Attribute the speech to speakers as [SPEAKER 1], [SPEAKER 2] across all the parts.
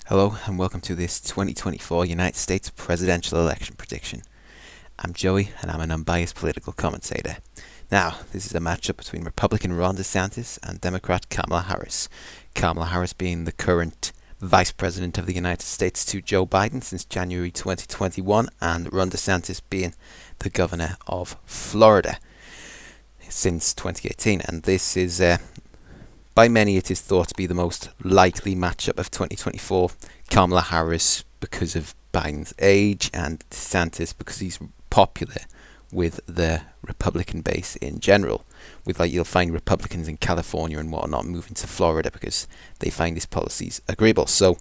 [SPEAKER 1] Hello and welcome to this 2024 United States presidential election prediction. I'm Joey and I'm an unbiased political commentator. Now, this is a matchup between Republican Ron DeSantis and Democrat Kamala Harris. Kamala Harris being the current Vice President of the United States to Joe Biden since January 2021, and Ron DeSantis being the Governor of Florida since 2018. And this is by many, it is thought to be the most likely matchup of 2024. Kamala Harris because of Biden's age, and DeSantis because he's popular with the Republican base in general. You'll find Republicans in California and whatnot moving to Florida because they find his policies agreeable. So,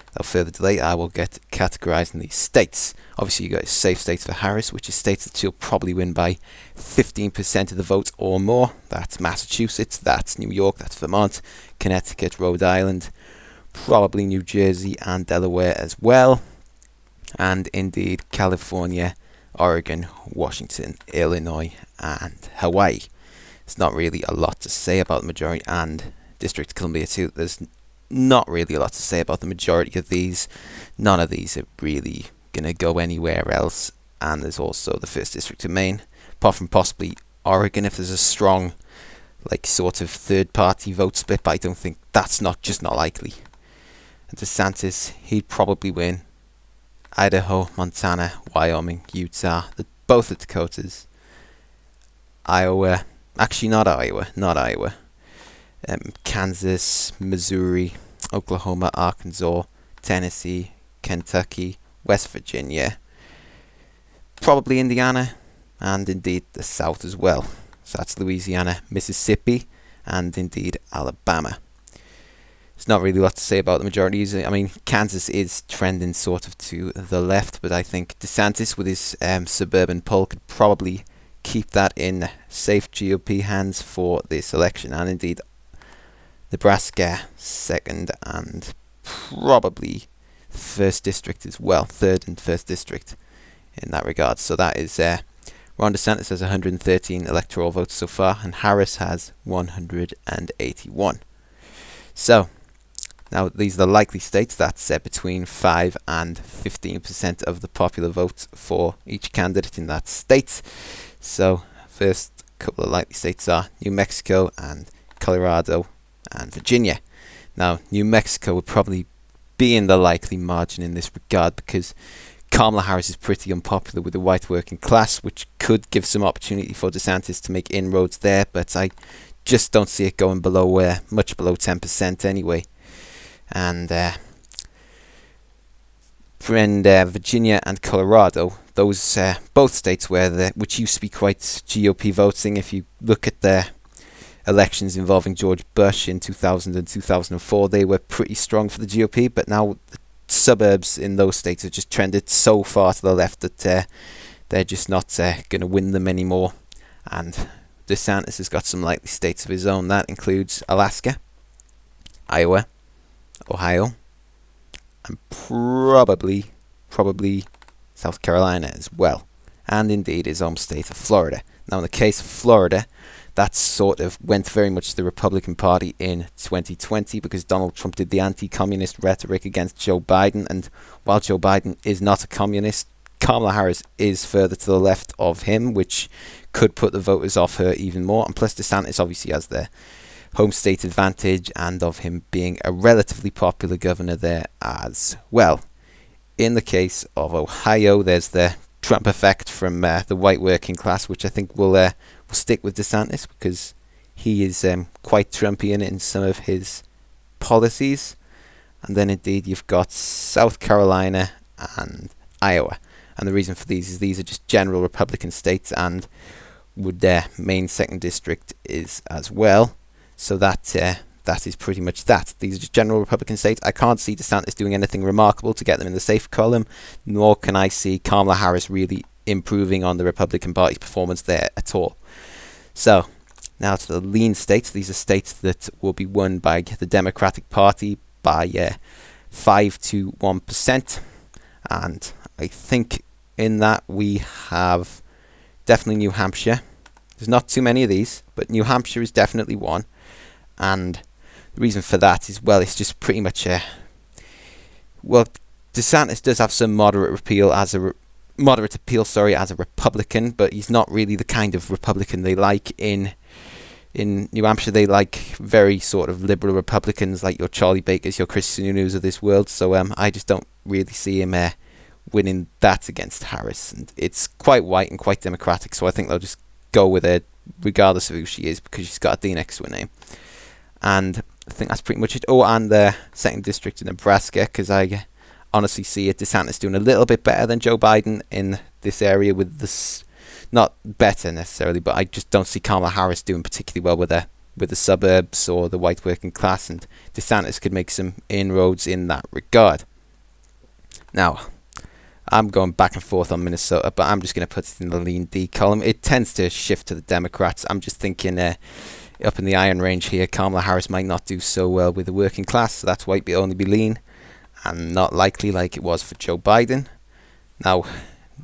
[SPEAKER 1] without further delay, I will get categorizing these states. Obviously, you got safe states for Harris, which is states that she'll probably win by 15% of the vote or more. That's Massachusetts, that's New York, that's Vermont, Connecticut, Rhode Island, probably New Jersey and Delaware as well. And indeed, California, Oregon, Washington, Illinois, and Hawaii. It's not really a lot to say about the majority, and District of Columbia too. There's not really a lot to say about the majority of these. None of these are really going to go anywhere else. And there's also the 1st District of Maine, apart from possibly Oregon if there's a strong, sort of third-party vote split, but I don't think that's just not likely. And DeSantis, he'd probably win Idaho, Montana, Wyoming, Utah, both the Dakotas, Iowa, actually not Iowa, Kansas, Missouri, Oklahoma, Arkansas, Tennessee, Kentucky, West Virginia, probably Indiana, and indeed the South as well. So that's Louisiana, Mississippi, and indeed Alabama. There's not really a lot to say about the majorities. I mean, Kansas is trending sort of to the left, but I think DeSantis with his suburban poll could probably keep that in safe GOP hands for this election. And indeed, Nebraska, 2nd, and probably 1st District as well, 3rd and 1st District in that regard. So that is Ron DeSantis has 113 electoral votes so far, and Harris has 181. So, now these are the likely states. That's between 5 and 15% of the popular vote for each candidate in that state. So, first couple of likely states are New Mexico and Colorado and Virginia. Now, New Mexico would probably be in the likely margin in this regard because Kamala Harris is pretty unpopular with the white working class, which could give some opportunity for DeSantis to make inroads there, but I just don't see it going below much below 10% anyway. And Virginia and Colorado, those both states which used to be quite GOP voting. If you look at the elections involving George Bush in 2000 and 2004, they were pretty strong for the GOP, but now the suburbs in those states have just trended so far to the left that they're just not going to win them anymore. And DeSantis has got some likely states of his own. That includes Alaska, Iowa, Ohio, and probably South Carolina as well. And indeed his home state of Florida. Now in the case of Florida, that sort of went very much to the Republican Party in 2020 because Donald Trump did the anti-communist rhetoric against Joe Biden. And while Joe Biden is not a communist, Kamala Harris is further to the left of him, which could put the voters off her even more. And plus DeSantis obviously has the home state advantage and of him being a relatively popular governor there as well. In the case of Ohio, there's the Trump effect from the white working class, which I think will stick with DeSantis because he is quite Trumpian in some of his policies. And then indeed you've got South Carolina and Iowa. And the reason for these are just general Republican states, and would their Maine 2nd District is as well. So that is pretty much that. These are just general Republican states. I can't see DeSantis doing anything remarkable to get them in the safe column, nor can I see Kamala Harris really improving on the Republican Party's performance there at all. So, now to the lean states. These are states that will be won by the Democratic Party by 5 to 1%. And I think in that we have definitely New Hampshire. There's not too many of these, but New Hampshire is definitely one. And the reason for that is, well, it's just pretty much well, DeSantis does have some moderate appeal as a Republican, but he's not really the kind of Republican they like in New Hampshire. They like very sort of liberal Republicans, like your Charlie Bakers, your Chris Sununu's of this world. So I just don't really see him winning that against Harris. And it's quite white and quite democratic, so I think they'll just go with her regardless of who she is, because she's got a D next to her name. And I think that's pretty much it. Oh, and the 2nd District in Nebraska, because I honestly see DeSantis doing a little bit better than Joe Biden in this area with this. Not better necessarily, but I just don't see Kamala Harris doing particularly well with the suburbs or the white working class, and DeSantis could make some inroads in that regard. Now, I'm going back and forth on Minnesota, but I'm just going to put it in the lean D column. It tends to shift to the Democrats. I'm just thinking up in the Iron Range here, Kamala Harris might not do so well with the working class, so that's why it'd only be lean and not likely like it was for Joe Biden. Now,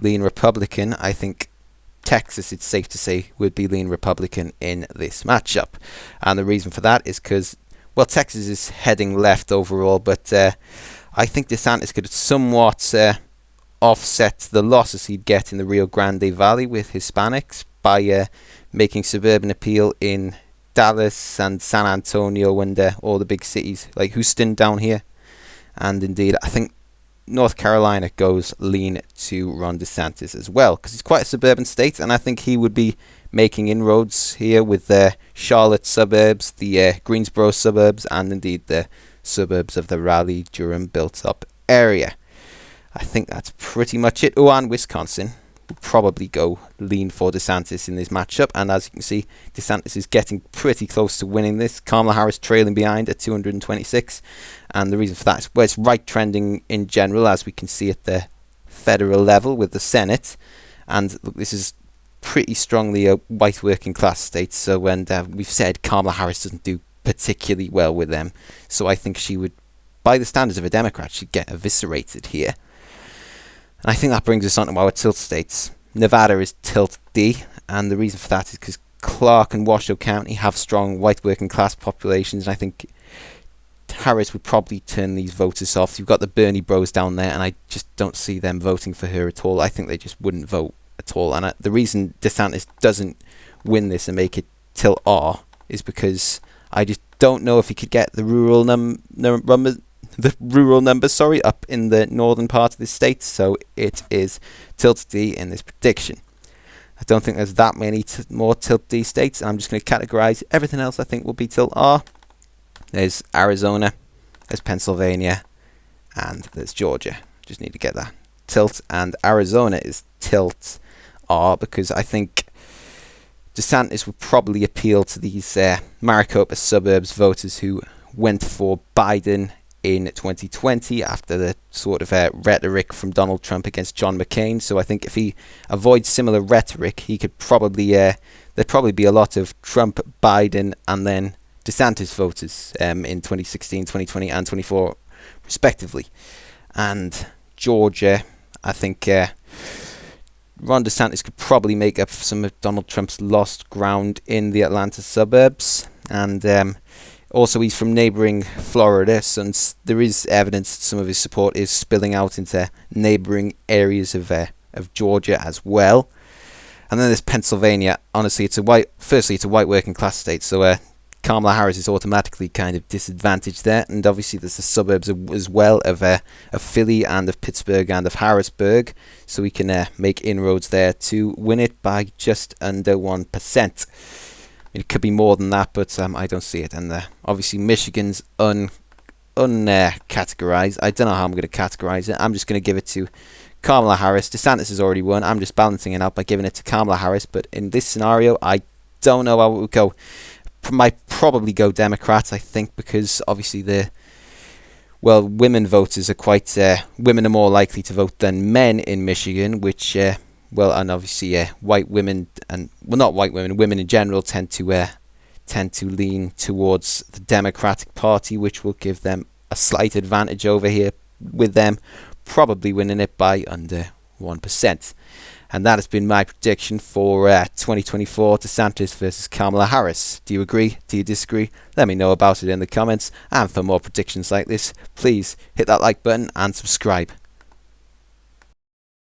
[SPEAKER 1] lean Republican, I think Texas, it's safe to say, would be lean Republican in this matchup. And the reason for that is because, well, Texas is heading left overall, but I think DeSantis could somewhat offset the losses he'd get in the Rio Grande Valley with Hispanics by making suburban appeal in Dallas and San Antonio and all the big cities like Houston down here. And indeed, I think North Carolina goes lean to Ron DeSantis as well, because it's quite a suburban state, and I think he would be making inroads here with the Charlotte suburbs, the Greensboro suburbs, and indeed the suburbs of the Raleigh-Durham built-up area. I think that's pretty much it. Oh, and Wisconsin will probably go lean for DeSantis in this matchup, and as you can see, DeSantis is getting pretty close to winning this. Kamala Harris trailing behind at 226, and the reason for that is, well, it's right trending in general, as we can see at the federal level with the Senate, and look, this is pretty strongly a white working class state, so when we've said Kamala Harris doesn't do particularly well with them, so I think she would, by the standards of a Democrat, she'd get eviscerated here. And I think that brings us on to our tilt states. Nevada is tilt D, and the reason for that is because Clark and Washoe County have strong white working class populations, and I think Harris would probably turn these voters off. You've got the Bernie bros down there, and I just don't see them voting for her at all. I think they just wouldn't vote at all. And the reason DeSantis doesn't win this and make it tilt R is because I just don't know if he could get the rural numbers up in the northern part of the state, so it is tilt D in this prediction. I don't think there's that many more tilt D states, and I'm just going to categorize everything else I think will be tilt R. There's Arizona, there's Pennsylvania, and there's Georgia. Just need to get that. Tilt, and Arizona is tilt R because I think DeSantis would probably appeal to these Maricopa suburbs voters who went for Biden in 2020 after the sort of rhetoric from Donald Trump against John McCain. So I think if he avoids similar rhetoric, he could probably there'd probably be a lot of Trump, Biden, and then DeSantis voters in 2016, 2020, and 24 respectively. And Georgia, I think Ron DeSantis could probably make up some of Donald Trump's lost ground in the Atlanta suburbs, and also he's from neighbouring Florida, so there is evidence that some of his support is spilling out into neighbouring areas of Georgia as well. And then there's Pennsylvania. Honestly, it's a white working class state, so Kamala Harris is automatically kind of disadvantaged there. And obviously there's the suburbs as well of Philly and of Pittsburgh and of Harrisburg, so we can make inroads there to win it by just under 1%. It could be more than that, but I don't see it. And obviously Michigan's categorized. I don't know how I'm going to categorize it. I'm just going to give it to Kamala Harris. DeSantis has already won. I'm just balancing it out by giving it to Kamala Harris. But in this scenario, I don't know how it would go. Might probably go Democrats, I think, because obviously women voters are quite women are more likely to vote than men in Michigan, which and obviously white women not white women, women in general tend to lean towards the Democratic Party, which will give them a slight advantage over here, with them probably winning it by under 1%. And that has been my prediction for 2024 DeSantis versus Kamala Harris. Do you agree? Do you disagree? Let me know about it in the comments. And for more predictions like this, please hit that like button and subscribe.